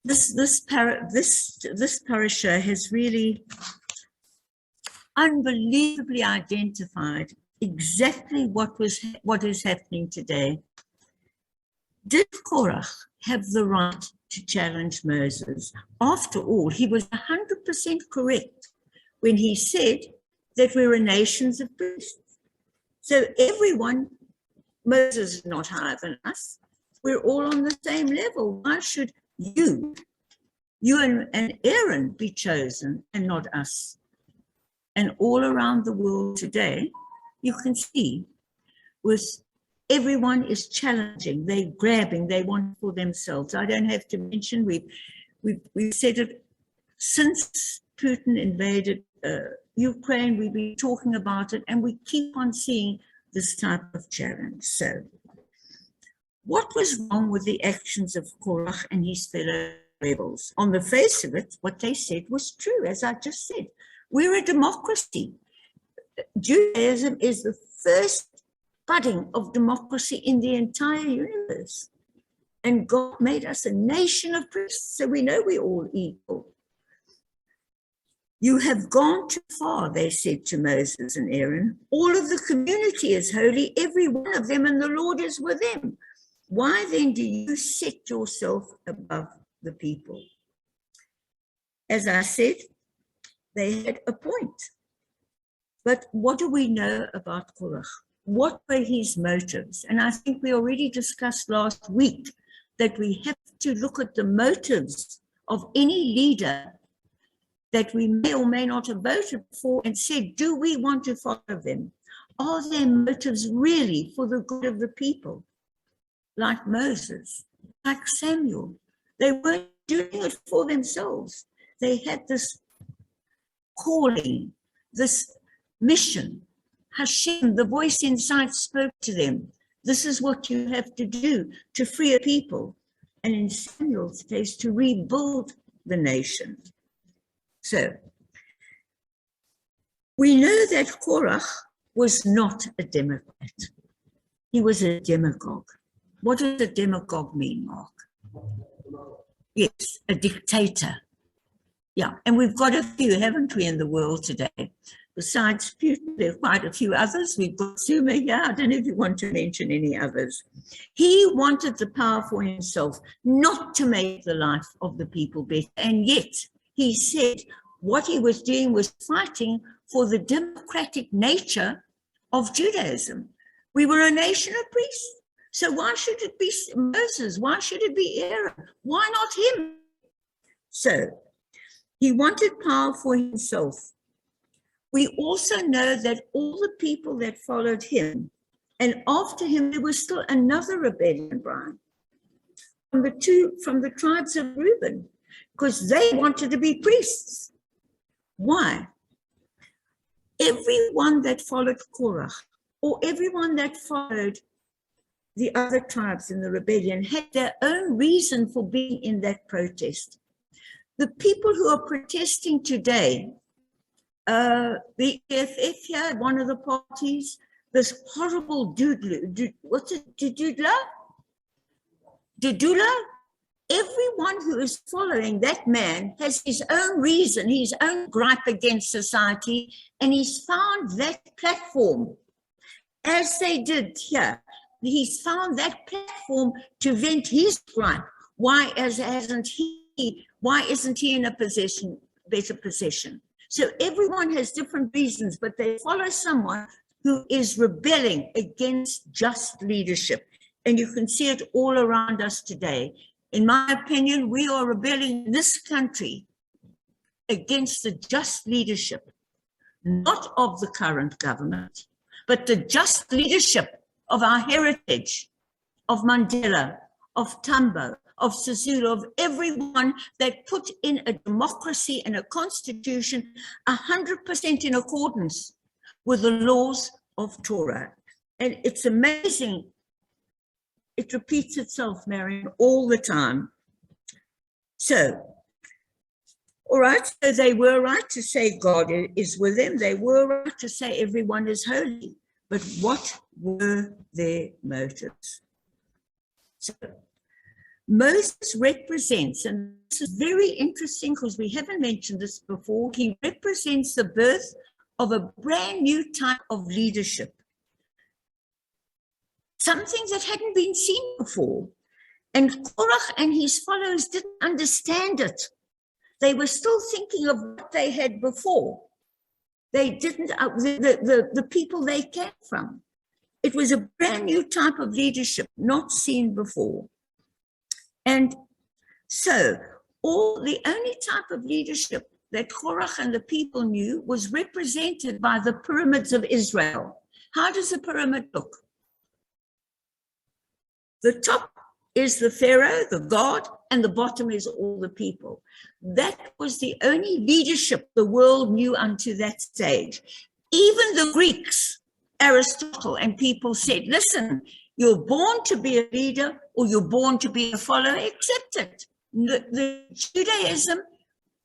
this parasha has really unbelievably identified exactly what is happening today. Did Korach have the right to challenge Moses? After all, he was 100% correct when he said that we're a nation of priests. So everyone, Moses is not higher than us. We're all on the same level. Why should you and Aaron be chosen and not us? And all around the world today, you can see with everyone is challenging, they're grabbing, they want for themselves. I don't have to mention, we've said it since Putin invaded Ukraine, we've been talking about it, and we keep on seeing this type of challenge. So, what was wrong with the actions of Korach and his fellow rebels? On the face of it, what they said was true, as I just said. We're a democracy. Judaism is the first budding of democracy in the entire universe. And God made us a nation of priests, so we know we're all equal. You have gone too far, they said to Moses and Aaron. All of the community is holy, every one of them, and the Lord is with them. Why then do you set yourself above the people? As I said, they had a point. But what do we know about Korach? What were his motives? And I think we already discussed last week that we have to look at the motives of any leader that we may or may not have voted for and said, do we want to follow them? Are their motives really for the good of the people? Like Moses, like Samuel. They weren't doing it for themselves. They had this calling, this mission. Hashem, the voice inside, spoke to them. This is what you have to do to free a people. And in Samuel's case, to rebuild the nation. So, we know that Korach was not a Democrat. He was a demagogue. What does a demagogue mean, Mark? Yes, a dictator. Yeah, and we've got a few, haven't we, in the world today? Besides Putin, there are quite a few others. We've got Zuma here. I don't know if you want to mention any others. He wanted the power for himself, not to make the life of the people better. And yet, he said what he was doing was fighting for the democratic nature of Judaism. We were a nation of priests. So why should it be Moses? Why should it be Aaron? Why not him? So he wanted power for himself. We also know that all the people that followed him, and after him, there was still another rebellion, Brian, from the tribes of Reuben, because they wanted to be priests. Why? Everyone that followed Korach, or everyone that followed the other tribes in the rebellion, had their own reason for being in that protest. The people who are protesting today, the EFF here, one of the parties, this horrible Dudula, everyone who is following that man has his own reason, his own gripe against society, and he's found that platform, as they did here. He's found that platform to vent his gripe. Why isn't he in a better position? So everyone has different reasons, but they follow someone who is rebelling against just leadership. And you can see it all around us today. In my opinion, we are rebelling in this country against the just leadership, not of the current government, but the just leadership of our heritage, of Mandela, of Tambo, of Sisulu, of everyone that put in a democracy and a constitution 100% in accordance with the laws of Torah. And it's amazing. It repeats itself, Marion, all the time. So, all right, so they were right to say God is with them. They were right to say everyone is holy. But what were their motives? So, Moses represents, and this is very interesting because we haven't mentioned this before, he represents the birth of a brand new type of leadership. Something that hadn't been seen before. And Korach and his followers didn't understand it. They were still thinking of what they had before. They didn't, the people they came from. It was a brand new type of leadership, not seen before. And so the only type of leadership that Korach and the people knew was represented by the pyramids of Israel. How does a pyramid look? The top is the Pharaoh, the God, and the bottom is all the people. That was the only leadership the world knew unto that stage. Even the Greeks, Aristotle and people said, listen, you're born to be a leader or you're born to be a follower, accept it. The Judaism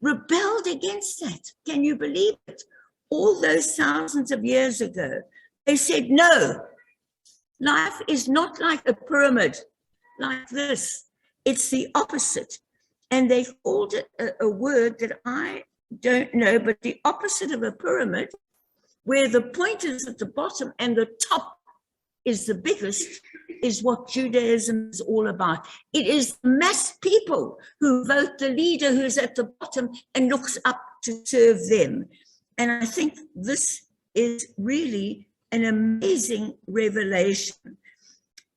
rebelled against that. Can you believe it? All those thousands of years ago, they said, no, life is not like a pyramid like this. It's the opposite. And they called it a word that I don't know, but the opposite of a pyramid, where the point is at the bottom and the top is the biggest, is what Judaism is all about. It is mass people who vote the leader who's at the bottom and looks up to serve them. And I think this is really an amazing revelation.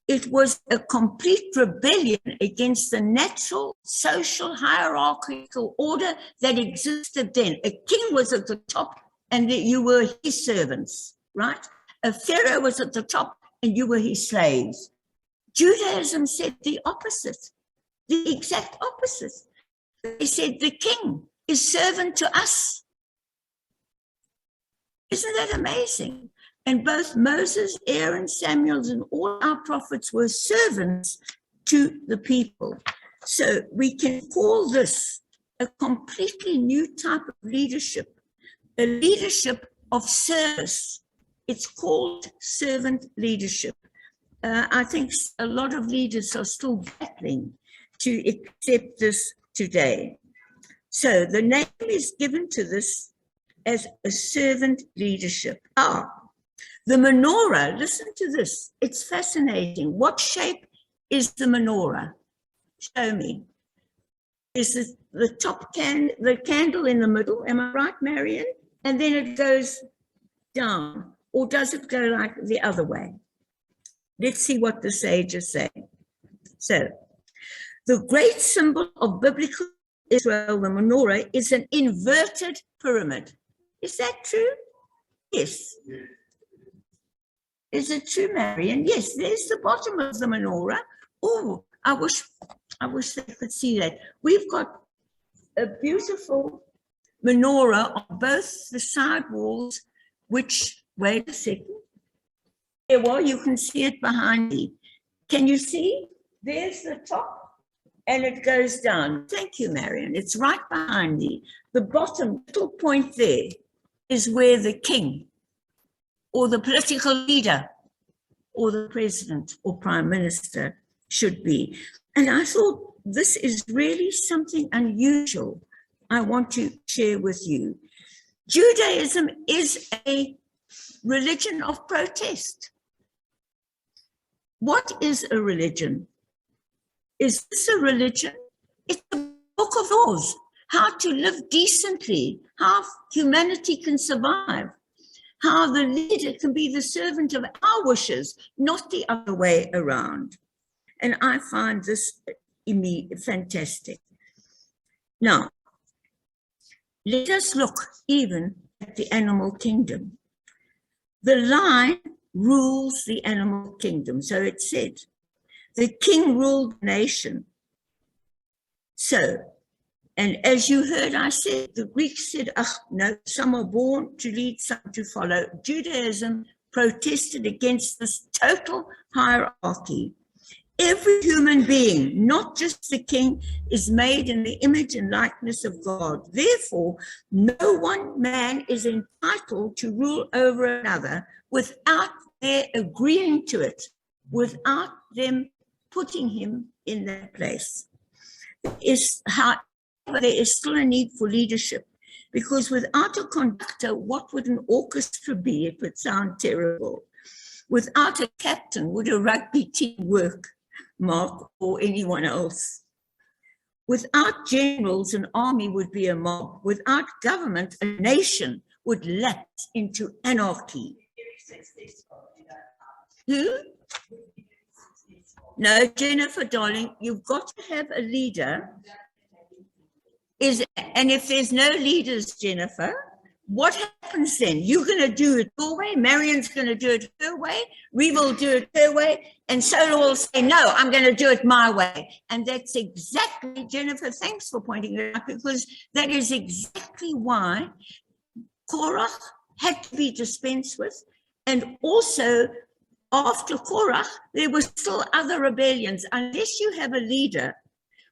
It was a complete rebellion against the natural social hierarchical order that existed then. A king was at the top and you were his servants, right? A pharaoh was at the top and you were his slaves. Judaism said the opposite, the exact opposite. They said the king is servant to us. Isn't that amazing? And both Moses, Aaron, Samuel, and all our prophets were servants to the people. So we can call this a completely new type of leadership, a leadership of service. It's called servant leadership. I think a lot of leaders are still battling to accept this today. So the name is given to this as a servant leadership. The menorah, listen to this. It's fascinating. What shape is the menorah? Show me. Is the top the candle in the middle? Am I right, Marion? And then it goes down. Or does it go like the other way? Let's see what the sages say. So, the great symbol of biblical Israel, the menorah, is an inverted pyramid. Is that true? Yes. Is it true, Marion? Yes, there's the bottom of the menorah. Oh, I wish they could see that. We've got a beautiful menorah on both the side walls, which, wait a second. There, well, you can see it behind me. Can you see? There's the top, and it goes down. Thank you, Marion. It's right behind me. The bottom little point there is where the king or the political leader or the president or prime minister should be. And I thought this is really something unusual I want to share with you. Judaism is a religion of protest. What is a religion? Is this a religion? It's a book of laws, how to live decently, how humanity can survive, how the leader can be the servant of our wishes, not the other way around. And I find this fantastic. Now, let us look even at the animal kingdom. The lion rules the animal kingdom. So it said, the king ruled the nation. So, and as you heard, I said, the Greeks said, no, some are born to lead, some to follow. Judaism protested against this total hierarchy. Every human being, not just the king, is made in the image and likeness of God. Therefore, no one man is entitled to rule over another without their agreeing to it, without them putting him in that place. However, there is still a need for leadership, because without a conductor, what would an orchestra be? It would sound terrible. Without a captain, would a rugby team work, Mark, or anyone else? Without generals, an army would be a mob. Without government, a nation would lapse into anarchy. Who? No, Jennifer, darling, you've got to have a leader. And if there's no leaders, Jennifer, what happens then? You're going to do it your way, Marion's going to do it her way, Reva will do it her way, and Sola will say, no, I'm going to do it my way. And that's exactly, Jennifer, thanks for pointing it out, because that is exactly why Korach had to be dispensed with. And also, after Korach, there were still other rebellions. Unless you have a leader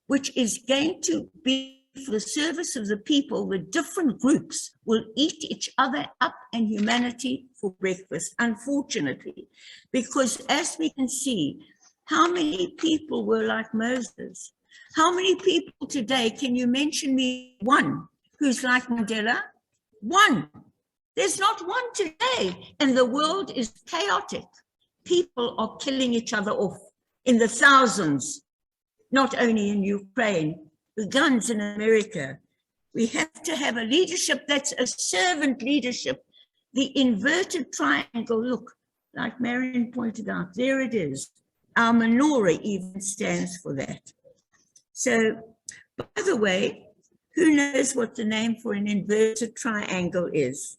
which is going to be for the service of the people, the different groups will eat each other up and humanity for breakfast, unfortunately, because as we can see, how many people were like Moses? How many people today, can you mention me one who's like Mandela? One. There's not one today, and the world is chaotic. People are killing each other off in the thousands, not only in Ukraine, the guns in America. We have to have a leadership that's a servant leadership. The inverted triangle, look, like Marion pointed out, there it is. Our menorah even stands for that. So, by the way, who knows what the name for an inverted triangle is?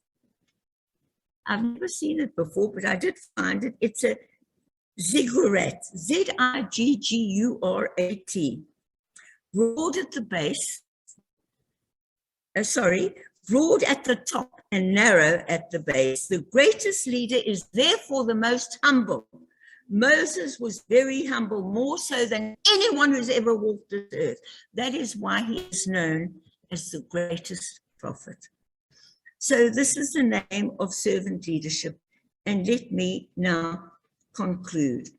I've never seen it before, but I did find it. It's a ziggurat, Z-I-G-G-U-R-A-T. Broad at the base, broad at the top and narrow at the base. The greatest leader is therefore the most humble. Moses was very humble, more so than anyone who's ever walked this earth. That is why he is known as the greatest prophet. So this is the name of servant leadership. And let me now conclude.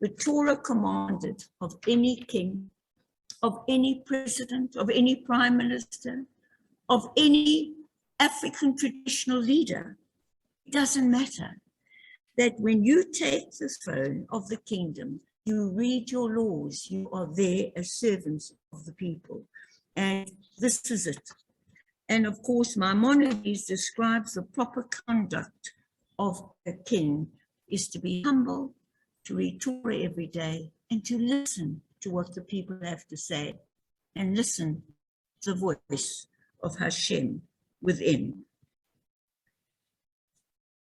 The Torah commanded of any king, of any president, of any prime minister, of any African traditional leader, it doesn't matter, that when you take the throne of the kingdom, you read your laws, you are there as servants of the people. And this is it. And of course, Maimonides describes the proper conduct of a king is to be humble, to read Torah every day, and to listen to what the people have to say, and listen to the voice of Hashem within.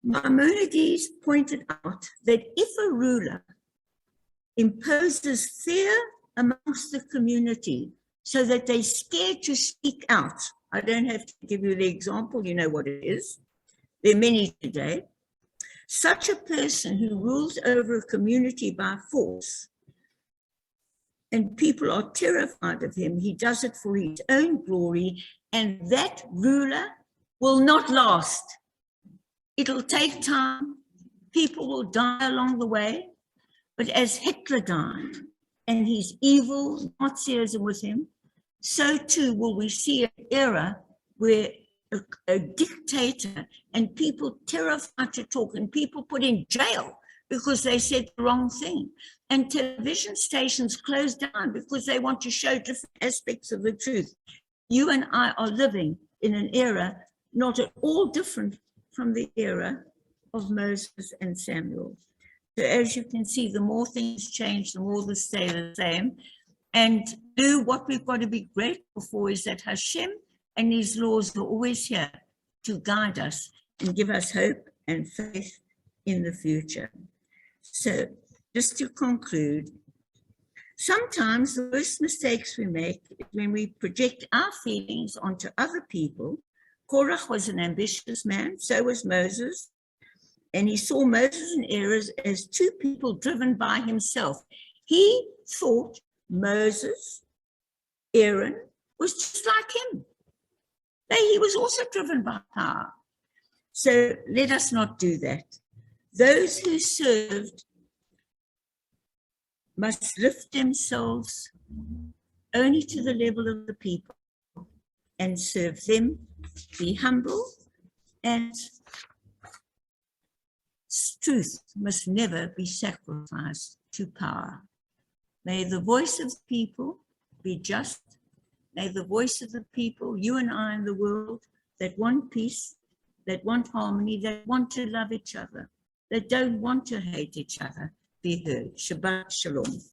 Maimonides pointed out that if a ruler imposes fear amongst the community so that they're scared to speak out, I don't have to give you the example, you know what it is. There are many today. Such a person who rules over a community by force, and people are terrified of him, he does it for his own glory, and that ruler will not last. It'll take time. People will die along the way. But as Hitler died, and his evil Nazism with him, so too will we see an era where a dictator and people terrified to talk and people put in jail because they said the wrong thing. And television stations close down because they want to show different aspects of the truth. You and I are living in an era not at all different from the era of Moses and Samuel. So as you can see, the more things change, the more they stay the same. And what we've got to be grateful for is that Hashem and his laws are always here to guide us and give us hope and faith in the future. So just to conclude, sometimes the worst mistakes we make is when we project our feelings onto other people. Korach was an ambitious man, so was Moses, and he saw Moses and Aaron as two people driven by himself. He thought Moses, Aaron, was just like him. He was also driven by power. So let us not do that. Those who served must lift themselves only to the level of the people and serve them, be humble, and truth must never be sacrificed to power. May the voice of the people be just. May the voice of the people, you and I in the world, that want peace, that want harmony, that want to love each other, that don't want to hate each other, be heard. Shabbat Shalom.